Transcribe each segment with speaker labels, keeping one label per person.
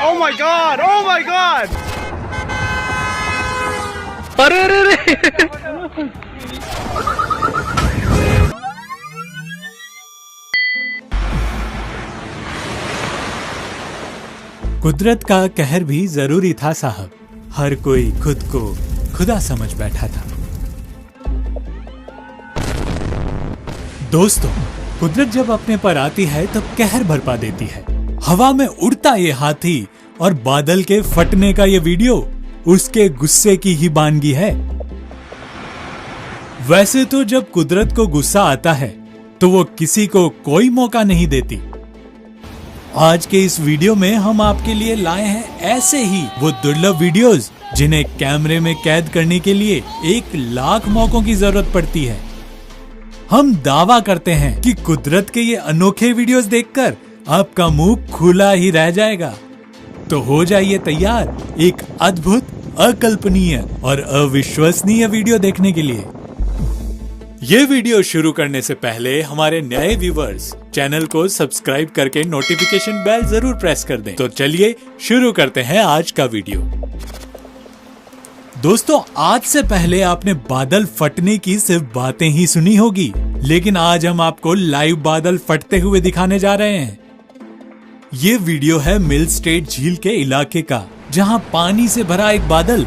Speaker 1: Oh my God! Oh my God!
Speaker 2: अरे अरे अरे
Speaker 3: कुदरत का कहर भी जरूरी था साहब। हर कोई खुद को खुदा समझ बैठा था। दोस्तों, कुदरत जब अपने पर आती है तब कहर बरपा देती है। हवा में उड़ता ये हाथी और बादल के फटने का ये वीडियो उसके गुस्से की ही बानगी है। वैसे तो जब कुदरत को गुस्सा आता है तो वो किसी को कोई मौका नहीं देती। आज के इस वीडियो में हम आपके लिए लाए हैं ऐसे ही वो दुर्लभ वीडियोस जिन्हें कैमरे में कैद करने के लिए 1,00,000 मौकों की जरूरत पड़ती है। हम दावा करते हैं कि कुदरत के ये अनोखे वीडियोस देखकर आपका मुंह खुला ही रह जाएगा। तो हो जाइए तैयार एक अद्भुत, अकल्पनीय और अविश्वसनीय वीडियो देखने के लिए। ये वीडियो शुरू करने से पहले हमारे नए व्यूवर्स चैनल को सब्सक्राइब करके नोटिफिकेशन बेल जरूर प्रेस कर दें। तो चलिए शुरू करते हैं आज का वीडियो। दोस्तों, आज से पहले आपने बादल फटने की सिर्फ बातें ही सुनी होगी, लेकिन आज हम आपको लाइव बादल फटते हुए दिखाने जा रहे हैं। ये वीडियो है मिल स्टेट झील के इलाके का, जहां पानी से भरा एक बादल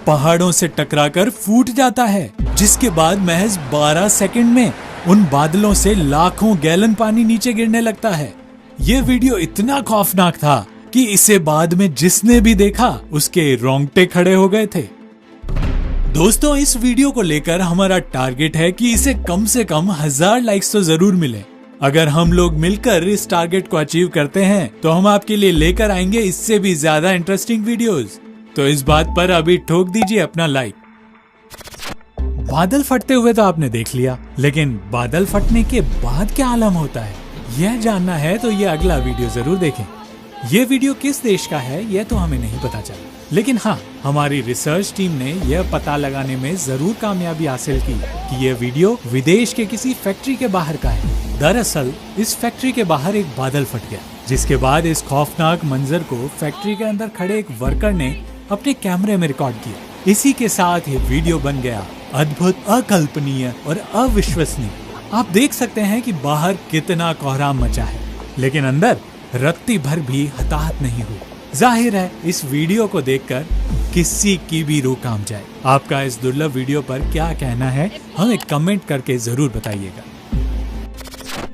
Speaker 3: पहाड़ों से टकराकर फूट जाता है, जिसके बाद महज 12 सेकंड में उन बादलों से लाखों गैलन पानी नीचे गिरने लगता है। ये वीडियो इतना खौफनाक था कि इसे बाद में जिसने भी देखा उसके रोंगटे खड़े हो गए थे। दोस्तों, इस वीडियो को लेकर हमारा टारगेट है कि इसे कम से कम 1000 लाइक्स तो जरूर मिले। अगर हम लोग मिलकर इस टारगेट को अचीव करते हैं तो हम आपके लिए लेकर आएंगे इससे भी ज्यादा इंटरेस्टिंग वीडियोस। तो इस बात पर अभी ठोक दीजिए अपना लाइक। बादल फटते हुए तो आपने देख लिया, लेकिन बादल फटने के बाद क्या आलम होता है, यह जानना है तो ये अगला वीडियो जरूर देखें। ये वीडियो किस देश का है यह तो हमें नहीं पता चला, लेकिन हाँ, हमारी रिसर्च टीम ने यह पता लगाने में जरूर कामयाबी हासिल की कि यह वीडियो विदेश के किसी फैक्ट्री के बाहर का है। दरअसल इस फैक्ट्री के बाहर एक बादल फट गया, जिसके बाद इस खौफनाक मंजर को फैक्ट्री के अंदर खड़े एक वर्कर ने अपने कैमरे में रिकॉर्ड किया। इसी के साथ ये वीडियो बन गया अद्भुत, अकल्पनीय और अविश्वसनीय। आप देख सकते हैं कि बाहर कितना कोहराम मचा है, लेकिन अंदर रत्ती भर भी हताहत नहीं हुई। जाहिर है इस वीडियो को देखकर किसी की भी रूह कांप जाए। आपका इस दुर्लभ वीडियो पर क्या कहना है हमें कमेंट करके जरूर बताइएगा।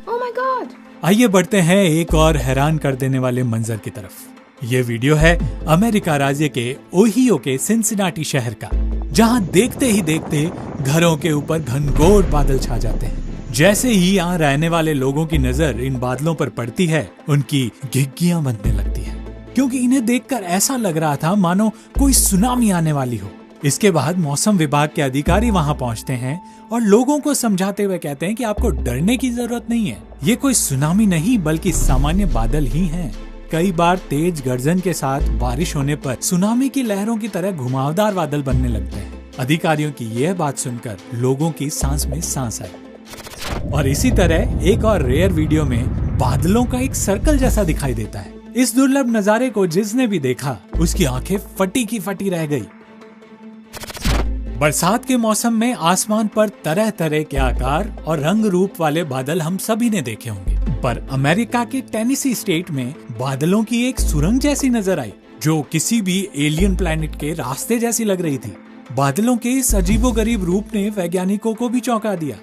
Speaker 4: Oh my God!
Speaker 3: आइए बढ़ते हैं एक और हैरान कर देने वाले मंजर की तरफ। ये वीडियो है अमेरिका राज्य के ओहियो के सिंसिनाटी शहर का, जहां देखते ही देखते घरों के ऊपर घनघोर बादल छा जाते हैं। जैसे ही यहाँ रहने वाले लोगों की नजर इन बादलों पर पड़ती है, उनकी घिघियां बनने लगती है, क्योंकि इन्हें देखकर ऐसा लग रहा था मानो कोई सुनामी आने वाली हो। इसके बाद मौसम विभाग के अधिकारी वहां पहुंचते हैं और लोगों को समझाते हुए कहते हैं कि आपको डरने की जरूरत नहीं है, ये कोई सुनामी नहीं बल्कि सामान्य बादल ही हैं। कई बार तेज गर्जन के साथ बारिश होने पर सुनामी की लहरों की तरह घुमावदार बादल बनने लगते हैं। अधिकारियों की यह बात सुनकर लोगों की सांस में सांस आई। और इसी तरह एक और रेयर वीडियो में बादलों का एक सर्कल जैसा दिखाई देता है। इस दुर्लभ नजारे को जिसने भी देखा उसकी आंखें फटी की फटी रह गई। बरसात के मौसम में आसमान पर तरह तरह के आकार और रंग रूप वाले बादल हम सभी ने देखे होंगे, पर अमेरिका के टेनेसी स्टेट में बादलों की एक सुरंग जैसी नजर आई, जो किसी भी एलियन प्लैनेट के रास्ते जैसी लग रही थी। बादलों के इस अजीबोगरीब रूप ने वैज्ञानिकों को भी चौंका दिया।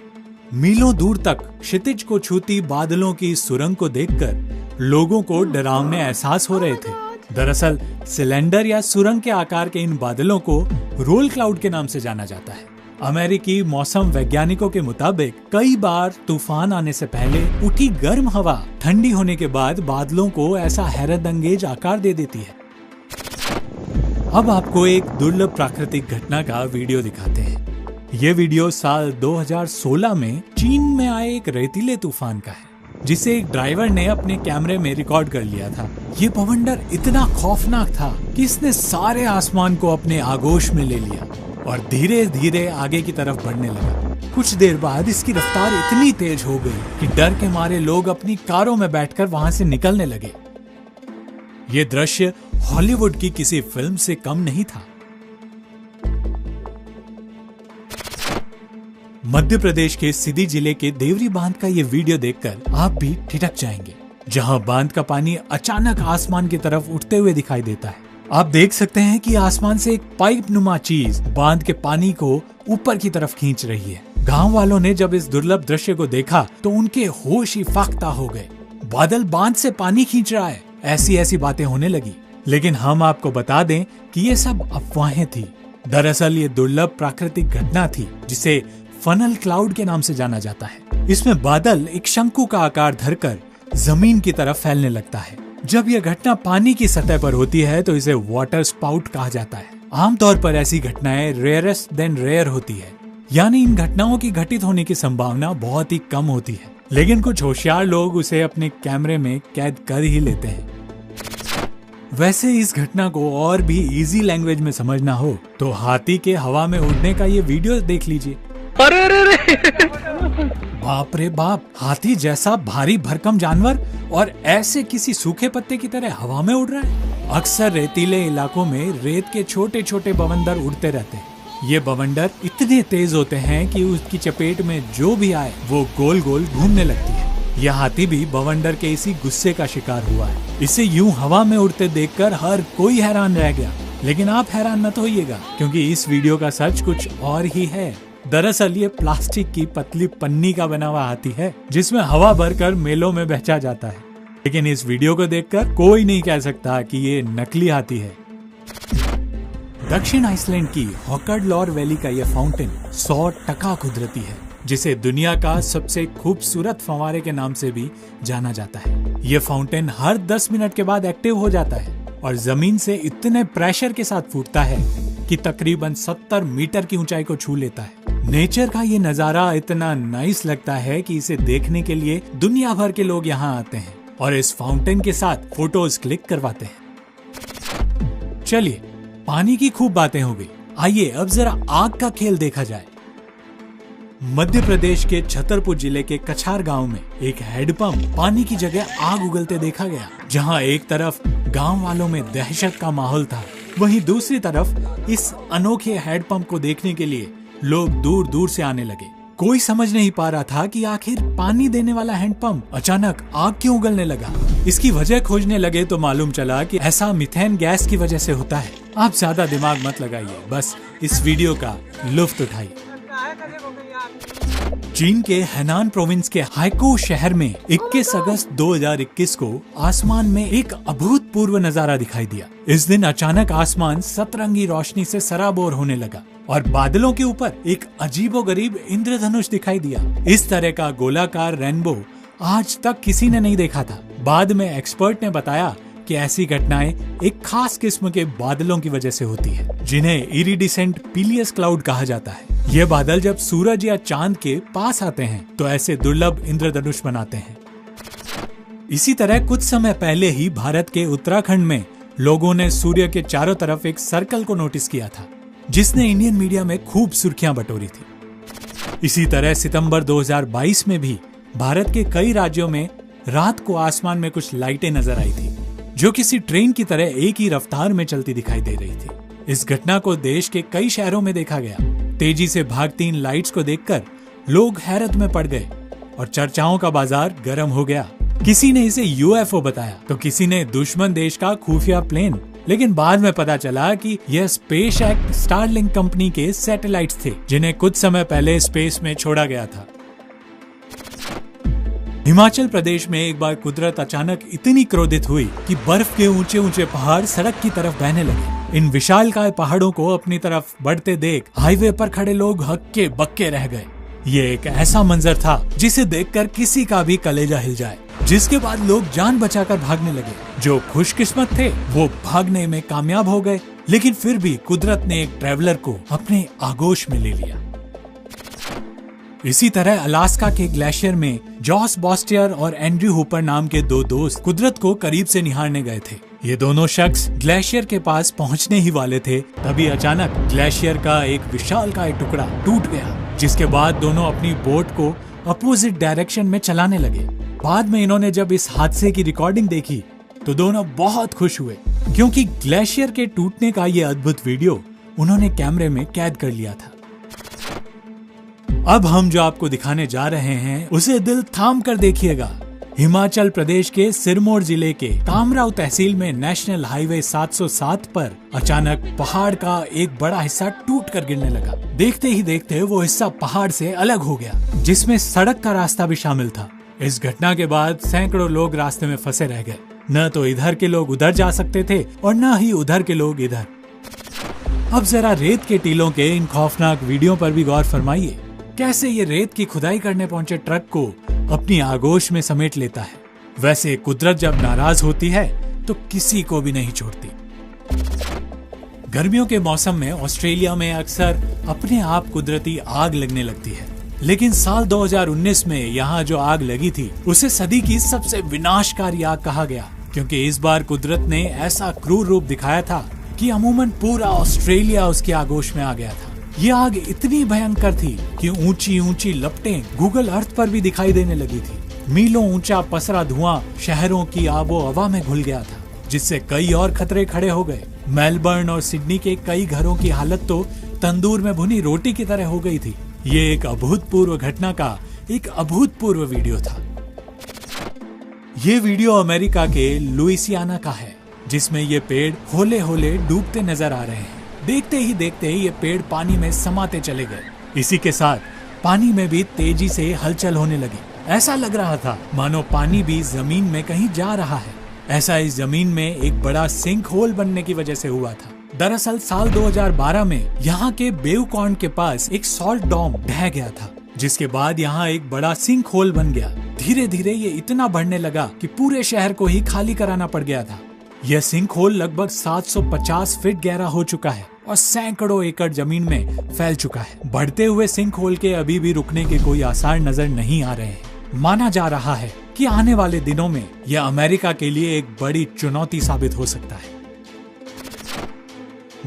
Speaker 3: मीलों दूर तक क्षितिज को छूती बादलों की सुरंग को देखकर लोगों को डरावने एहसास हो रहे थे। दरअसल सिलेंडर या सुरंग के आकार के इन बादलों को रोल क्लाउड के नाम से जाना जाता है। अमेरिकी मौसम वैज्ञानिकों के मुताबिक कई बार तूफान आने से पहले उठी गर्म हवा ठंडी होने के बाद बादलों को ऐसा हैरत अंगेज आकार दे देती है। अब आपको एक दुर्लभ प्राकृतिक घटना का वीडियो दिखाते हैं। ये वीडियो साल 2016 में चीन में आए एक रेतीले तूफान का है, जिसे एक ड्राइवर ने अपने कैमरे में रिकॉर्ड कर लिया था। ये बवंडर इतना खौफनाक था कि इसने सारे आसमान को अपने आगोश में ले लिया और धीरे धीरे आगे की तरफ बढ़ने लगा। कुछ देर बाद इसकी रफ्तार इतनी तेज हो गई कि डर के मारे लोग अपनी कारों में बैठकर वहां से निकलने लगे। ये दृश्य हॉलीवुड की किसी फिल्म से कम नहीं था। मध्य प्रदेश के सीधी जिले के देवरी बांध का ये वीडियो देखकर आप भी ठिठक जाएंगे, जहां बांध का पानी अचानक आसमान की तरफ उठते हुए दिखाई देता है। आप देख सकते हैं कि आसमान से एक पाइप नुमा चीज बांध के पानी को ऊपर की तरफ खींच रही है। गांव वालों ने जब इस दुर्लभ दृश्य को देखा तो उनके होश ही फाख्ता हो गए। बादल बांध से पानी खींच रहा है, ऐसी ऐसी बातें होने लगी। लेकिन हम आपको बता दें कि ये सब अफवाहें थी। दरअसल ये दुर्लभ प्राकृतिक घटना थी जिसे फनल क्लाउड के नाम से जाना जाता है। इसमें बादल एक शंकु का आकार धरकर जमीन की तरफ फैलने लगता है। जब यह घटना पानी की सतह पर होती है तो इसे वाटर स्पाउट कहा जाता है। आमतौर पर ऐसी घटनाएं रेयरेस्ट देन रेयर होती है, यानी इन घटनाओं की घटित होने की संभावना बहुत ही कम होती है। लेकिन कुछ होशियार लोग उसे अपने कैमरे में कैद कर ही लेते हैं। वैसे इस घटना को और भी इजी लैंग्वेज में समझना हो तो हाथी के हवा में उड़ने का ये वीडियो देख लीजिए।
Speaker 1: अरे अरे अरे
Speaker 3: बाप रे बाप, हाथी जैसा भारी भरकम जानवर और ऐसे किसी सूखे पत्ते की तरह हवा में उड़ रहा है। अक्सर रेतीले इलाकों में रेत के छोटे छोटे बवंडर उड़ते रहते हैं। ये बवंडर इतने तेज होते हैं कि उसकी चपेट में जो भी आए वो गोल गोल घूमने लगती है। यह हाथी भी बवंडर के इसी गुस्से का शिकार हुआ है। इसे यूं हवा में उड़ते देखकर हर कोई हैरान रह गया। लेकिन आप हैरान मत होइएगा, क्योंकि इस वीडियो का सच कुछ और ही है। दरअसल ये प्लास्टिक की पतली पन्नी का बना हुआ हाथी है जिसमें हवा भरकर मेलों में बेचा जाता है। लेकिन इस वीडियो को देखकर कोई नहीं कह सकता कि ये नकली हाथी है। दक्षिण आइसलैंड की हॉकर्डलॉर वैली का यह फाउंटेन 100% कुदरती है, जिसे दुनिया का सबसे खूबसूरत फंवारे के नाम से भी जाना जाता है। यह फाउंटेन हर 10 मिनट के बाद एक्टिव हो जाता है और जमीन से इतने प्रेशर के साथ फूटता है कि तकरीबन 70 मीटर की ऊंचाई को छू लेता है। नेचर का ये नजारा इतना नाइस लगता है कि इसे देखने के लिए दुनिया भर के लोग यहाँ आते हैं और इस फाउंटेन के साथ फोटोज क्लिक करवाते हैं। चलिए, पानी की खूब बातें हो गई, आइए अब जरा आग का खेल देखा जाए। मध्य प्रदेश के छतरपुर जिले के कछार गांव में एक हैंडपंप पानी की जगह आग उगलते देखा गया। जहां एक तरफ गांव वालों में दहशत का माहौल था, वहीं दूसरी तरफ इस अनोखे हैंडपंप को देखने के लिए लोग दूर दूर से आने लगे। कोई समझ नहीं पा रहा था कि आखिर पानी देने वाला हैंडपंप अचानक आग क्यों उगलने लगा। इसकी वजह खोजने लगे तो मालूम चला कि ऐसा मीथेन गैस की वजह से होता है। आप ज्यादा दिमाग मत लगाइए, बस इस वीडियो का लुत्फ उठाइए। चीन के हैनान प्रोविंस के हाइको शहर में 21 अगस्त 2021 को आसमान में एक अभूतपूर्व नजारा दिखाई दिया। इस दिन अचानक आसमान सतरंगी रोशनी से सराबोर होने लगा और बादलों के ऊपर एक अजीबोगरीब इंद्रधनुष दिखाई दिया। इस तरह का गोलाकार रेनबो आज तक किसी ने नहीं देखा था। बाद में एक्सपर्ट ने बताया कि ऐसी घटनाएं एक खास किस्म के बादलों की वजह से होती है, जिन्हें इरिडिसेंट पीलियस क्लाउड कहा जाता है। ये बादल जब सूरज या चांद के पास आते हैं तो ऐसे दुर्लभ इंद्रधनुष बनाते हैं। इसी तरह कुछ समय पहले ही भारत के उत्तराखंड में लोगों ने सूर्य के चारों तरफ एक सर्कल को नोटिस किया था, जिसने इंडियन मीडिया में खूब सुर्खियां बटोरी थी। इसी तरह सितंबर 2022 में भी भारत के कई राज्यों में रात को आसमान में कुछ लाइटें नजर आई थी, जो किसी ट्रेन की तरह एक ही रफ्तार में चलती दिखाई दे रही थी। इस घटना को देश के कई शहरों में देखा गया। तेजी से भागती इन लाइट्स को देखकर लोग हैरत में पड़ गए और चर्चाओं का बाजार गर्म हो गया। किसी ने इसे यूएफओ बताया तो किसी ने दुश्मन देश का खुफिया प्लेन। लेकिन बाद में पता चला कि यह स्पेस एक्ट स्टारलिंक कंपनी के सैटेलाइट्स थे, जिन्हें कुछ समय पहले स्पेस में छोड़ा गया था। हिमाचल प्रदेश में एक बार कुदरत अचानक इतनी क्रोधित हुई कि बर्फ के ऊंचे ऊंचे पहाड़ सड़क की तरफ बहने लगे। इन विशालकाय पहाड़ों को अपनी तरफ बढ़ते देख हाईवे पर खड़े लोग हक्के बक्के रह गए। ये एक ऐसा मंजर था जिसे देखकर किसी का भी कलेजा हिल जाए, जिसके बाद लोग जान बचाकर भागने लगे। जो खुशकिस्मत थे वो भागने में कामयाब हो गए, लेकिन फिर भी कुदरत ने एक ट्रैवलर को अपने आगोश में ले लिया। इसी तरह अलास्का के ग्लेशियर में जॉस बॉस्टियर और एंड्रयू हुपर नाम के दो दोस्त कुदरत को करीब से निहारने गए थे। ये दोनों शख्स ग्लेशियर के पास पहुंचने ही वाले थे, तभी अचानक ग्लेशियर का एक विशालकाय टुकड़ा टूट गया, जिसके बाद दोनों अपनी बोट को अपोजिट डायरेक्शन में चलाने लगे। बाद में इन्होंने जब इस हादसे की रिकॉर्डिंग देखी तो दोनों बहुत खुश हुए। क्योंकि ग्लेशियर के टूटने का ये अद्भुत वीडियो उन्होंने कैमरे में कैद कर लिया था। अब हम जो आपको दिखाने जा रहे हैं उसे दिल थाम कर देखिएगा। हिमाचल प्रदेश के सिरमौर जिले के कामराव तहसील में नेशनल हाईवे 707 पर अचानक पहाड़ का एक बड़ा हिस्सा टूट कर गिरने लगा। देखते ही देखते वो हिस्सा पहाड़ से अलग हो गया, जिसमें सड़क का रास्ता भी शामिल था। इस घटना के बाद सैकड़ों लोग रास्ते में फंसे रह गए। न तो इधर के लोग उधर जा सकते थे और न ही उधर के लोग इधर। अब जरा रेत के टीलों के इन खौफनाक वीडियो पर भी गौर फरमाइए। कैसे ये रेत की खुदाई करने पहुंचे ट्रक को अपनी आगोश में समेट लेता है। वैसे कुदरत जब नाराज होती है तो किसी को भी नहीं छोड़ती। गर्मियों के मौसम में ऑस्ट्रेलिया में अक्सर अपने आप कुदरती आग लगने लगती है, लेकिन साल 2019 में यहाँ जो आग लगी थी उसे सदी की सबसे विनाशकारी आग कहा गया, क्योंकि इस बार कुदरत ने ऐसा क्रूर रूप दिखाया था कि अमूमन पूरा ऑस्ट्रेलिया उसकी आगोश में आ गया था। ये आग इतनी भयंकर थी कि ऊंची ऊंची लपटें गूगल अर्थ पर भी दिखाई देने लगी थी। मीलों ऊंचा पसरा धुआं शहरों की आबो हवा में घुल गया था, जिससे कई और खतरे खड़े हो गए। मेलबर्न और सिडनी के कई घरों की हालत तो तंदूर में भुनी रोटी की तरह हो गई थी। ये एक अभूतपूर्व घटना का एक अभूतपूर्व वीडियो था। ये वीडियो अमेरिका के लुइसियाना का है, जिसमें ये पेड़ होले होले डूबते नजर आ रहे हैं। देखते ही देखते ये पेड़ पानी में समाते चले गए। इसी के साथ पानी में भी तेजी से हलचल होने लगी। ऐसा लग रहा था मानो पानी भी जमीन में कहीं जा रहा है। ऐसा इस जमीन में एक बड़ा सिंक होल बनने की वजह से हुआ था। दरअसल साल 2012 में यहाँ के बेवकॉर्न के पास एक सॉल्ट डॉम ढह गया था, जिसके बाद यहाँ एक बड़ा सिंक होल बन गया। धीरे धीरे ये इतना बढ़ने लगा कि पूरे शहर को ही खाली कराना पड़ गया था। यह सिंक होल लगभग 750 फीट गहरा हो चुका है और सैकड़ों एकड़ जमीन में फैल चुका है। बढ़ते हुए सिंक होल के अभी भी रुकने के कोई आसार नजर नहीं आ रहे हैं। माना जा रहा है कि आने वाले दिनों में यह अमेरिका के लिए एक बड़ी चुनौती साबित हो सकता है।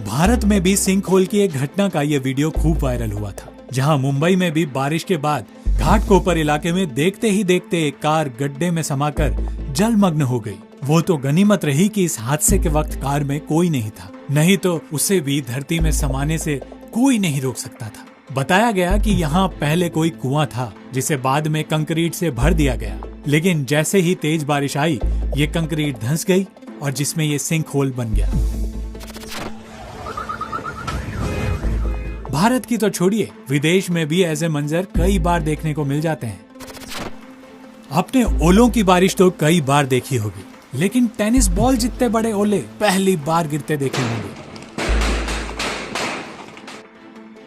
Speaker 3: भारत में भी सिंक होल की एक घटना का यह वीडियो खूब वायरल हुआ था, जहां मुंबई में भी बारिश के बाद घाटकोपर इलाके में देखते ही देखते एक कार गड्ढे में समाकर जलमग्न हो गई। वो तो गनीमत रही कि इस हादसे के वक्त कार में कोई नहीं था, नहीं तो उसे भी धरती में समाने से कोई नहीं रोक सकता था। बताया गया कि यहाँ पहले कोई कुआं था, जिसे बाद में कंक्रीट से भर दिया गया, लेकिन जैसे ही तेज बारिश आई ये कंक्रीट धंस गई और जिसमें ये सिंक होल बन गया। भारत की तो छोड़िए, विदेश में भी ऐसे मंजर कई बार देखने को मिल जाते हैं। आपने ओलों की बारिश तो कई बार देखी होगी, लेकिन टेनिस बॉल जितने बड़े ओले पहली बार गिरते देखे होंगे।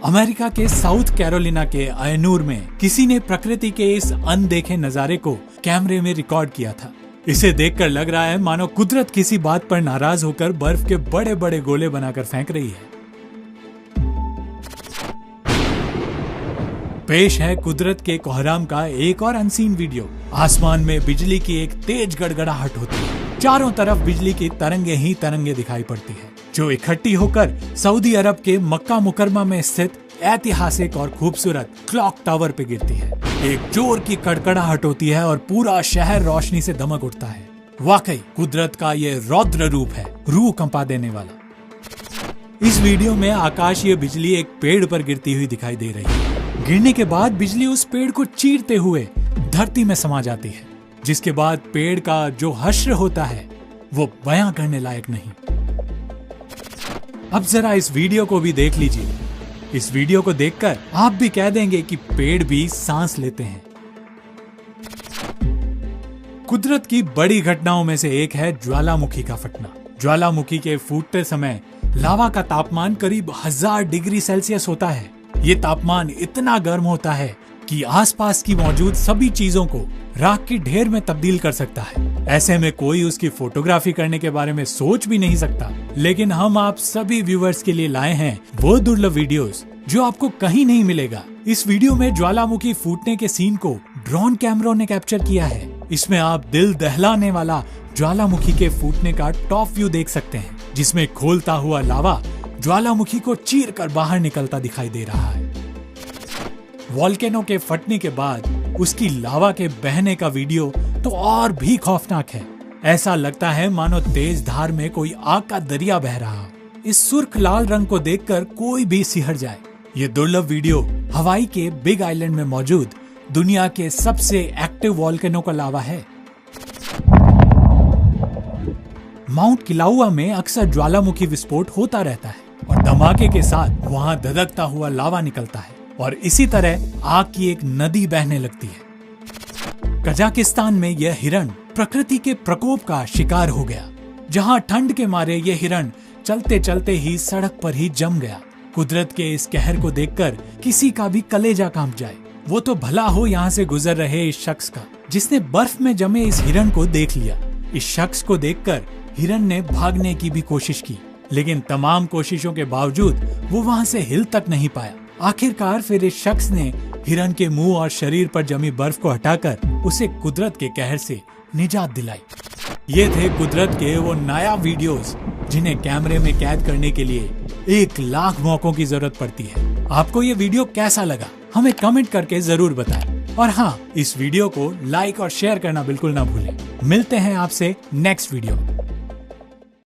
Speaker 3: अमेरिका के साउथ कैरोलिना के अयनूर में किसी ने प्रकृति के इस अनदेखे नजारे को कैमरे में रिकॉर्ड किया था। इसे देखकर लग रहा है मानो कुदरत किसी बात पर नाराज होकर बर्फ के बड़े बड़े गोले बनाकर फेंक रही है। पेश है कुदरत के कोहराम का एक और अनसीन वीडियो। आसमान में बिजली की एक तेज गड़गड़ाहट होती है। चारों तरफ बिजली की तरंगे ही तरंगे दिखाई पड़ती है, जो इकट्ठी होकर सऊदी अरब के मक्का मुकरमा में स्थित ऐतिहासिक और खूबसूरत क्लॉक टावर पे गिरती है। एक जोर की कड़कड़ाहट होती है और पूरा शहर रोशनी से दमक उठता है। वाकई कुदरत का ये रौद्र रूप है, रूह कंपा देने वाला। इस वीडियो में आकाशीय बिजली एक पेड़ पर गिरती हुई दिखाई दे रही है। गिरने के बाद बिजली उस पेड़ को चीरते हुए धरती में समा जाती है, जिसके बाद पेड़ का जो हश्र होता है वो बयां करने लायक नहीं। अब जरा इस वीडियो को भी देख लीजिए। इस वीडियो को देखकर आप भी कह देंगे कि पेड़ भी सांस लेते हैं। कुदरत की बड़ी घटनाओं में से एक है ज्वालामुखी का फटना। ज्वालामुखी के फूटते समय लावा का तापमान करीब 1000 डिग्री सेल्सियस होता है। ये तापमान इतना गर्म होता है कि आसपास की मौजूद सभी चीजों को राख की ढेर में तब्दील कर सकता है। ऐसे में कोई उसकी फोटोग्राफी करने के बारे में सोच भी नहीं सकता। लेकिन हम आप सभी व्यूअर्स के लिए लाए हैं वो दुर्लभ वीडियोस जो आपको कहीं नहीं मिलेगा। इस वीडियो में ज्वालामुखी फूटने के सीन को ड्रोन कैमरों ने कैप्चर किया है। इसमें आप दिल दहलाने वाला ज्वालामुखी के फूटने का टॉप व्यू देख सकते हैं, जिसमें खोलता हुआ लावा ज्वालामुखी को चीर कर बाहर निकलता दिखाई दे रहा है। वोल्केनो के फटने के बाद उसकी लावा के बहने का वीडियो तो और भी खौफनाक है। ऐसा लगता है मानो तेज धार में कोई आग का दरिया बह रहा। इस सुर्ख लाल रंग को देखकर कोई भी सिहर जाए। ये दुर्लभ वीडियो हवाई के बिग आइलैंड में मौजूद दुनिया के सबसे एक्टिव वॉल्केनो का लावा है। माउंट किलाउआ में अक्सर ज्वालामुखी विस्फोट होता रहता है और धमाके के साथ वहां धधकता हुआ लावा निकलता है और इसी तरह आग की एक नदी बहने लगती है। कजाकिस्तान में यह हिरण प्रकृति के प्रकोप का शिकार हो गया, जहां ठंड के मारे यह हिरण चलते चलते ही सड़क पर ही जम गया। कुदरत के इस कहर को देखकर किसी का भी कलेजा कांप जाए। वो तो भला हो यहाँ से गुजर रहे इस शख्स का, जिसने बर्फ में जमे इस हिरण को देख लिया। इस शख्स को देखकर हिरण ने भागने की भी कोशिश की, लेकिन तमाम कोशिशों के बावजूद वो वहाँ से हिल तक नहीं पाया। आखिरकार फिर इस शख्स ने हिरण के मुंह और शरीर पर जमी बर्फ को हटाकर उसे कुदरत के कहर से निजात दिलाई। ये थे कुदरत के वो नायाब वीडियोस जिन्हें कैमरे में कैद करने के लिए 1 लाख मौकों की जरूरत पड़ती है। आपको ये वीडियो कैसा लगा हमें कमेंट करके जरूर बताएं। और हाँ, इस वीडियो को लाइक और शेयर करना बिल्कुल ना भूलें। मिलते हैं आपसे नेक्स्ट वीडियो में।